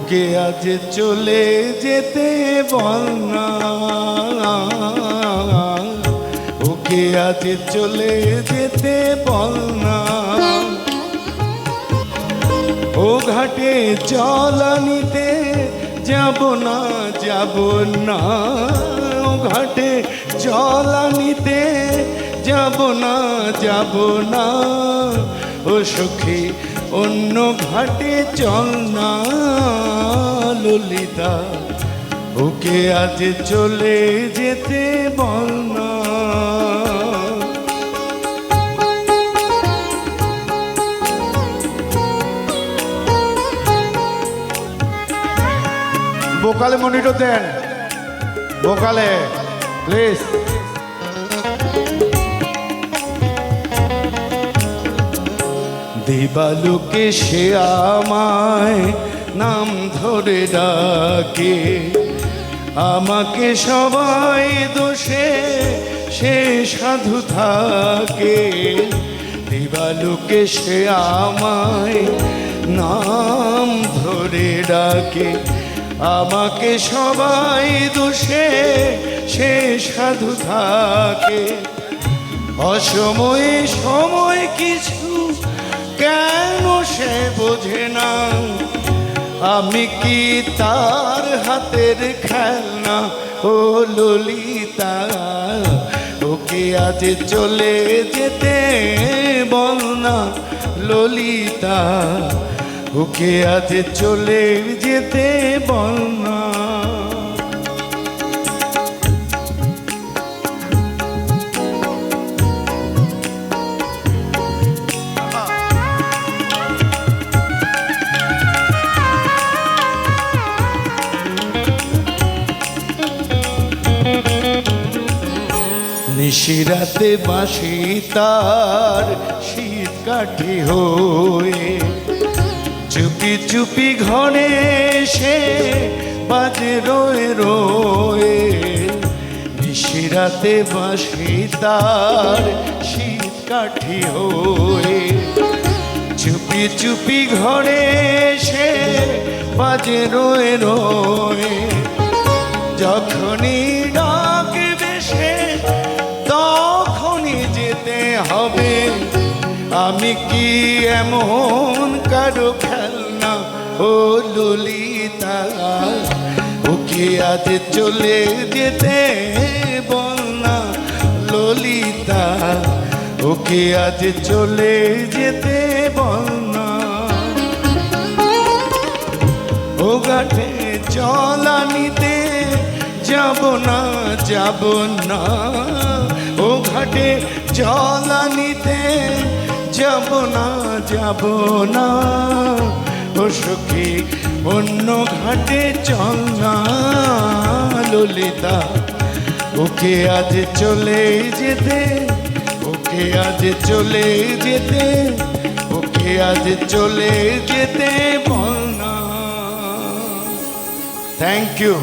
ওকে আজ চলে যেতে বল না, ওকে আজ চলে যেতে বল না। ও ঘাটে চলানিতে যাব না, যাব না। ও ঘাটে চলানিতে যাব না, যাব না। ও সখী অন্য ঘাটে চল না ললিতা, ওকে আজ চলে যেতে বল না। ভোকালে মনিটর দেন, ভোকালে প্লিজ। দিবালোকে সে আমায় নাম ধরে ডাকে, আমাকে সবাই দোষে সে সাধু থাকে। দিবালোকে সে আমায় নাম ধরে ডাকে, আমাকে সবাই দোষে সে সাধু থাকে। অসময়ে সময় কিছু কেন সে বোঝে না, আমি কি তার হাতের খেলনা ও ললিতা। ওকে আজ চলে যেতে বল না ললিতা, ওকে আজ চলে যেতে বল না। নিশিরাতে বাঁশি তার শীত কাঠি হয়ে, চুপি চুপি ঘরে সে বাজে রয়ে রয়ে। নিশিরাতে বাঁশি তার শীত কাঠি হয়ে, চুপি চুপি ঘরে সে বাজে রয়ে রয়ে। যখনই ডাকবে সে তখনই যেতে হবে, আমি কি এমন কারো খেলনা ও ললিতা। ওকে আজ চলে যেতে বল না ললিতা, ওকে আজ চলে যেতে বল না। ও ঘাটে চলানিতে যাব না, যাব না। ও ঘাটে চলানিতে যাব না, যাব না। ও সখী অন্য ঘাটে চল না ললিতা, ওকে আজ চলে যেতে, ওকে আজ চলে যেতে, ওকে আজ চলে যেতে বল না। Thank you.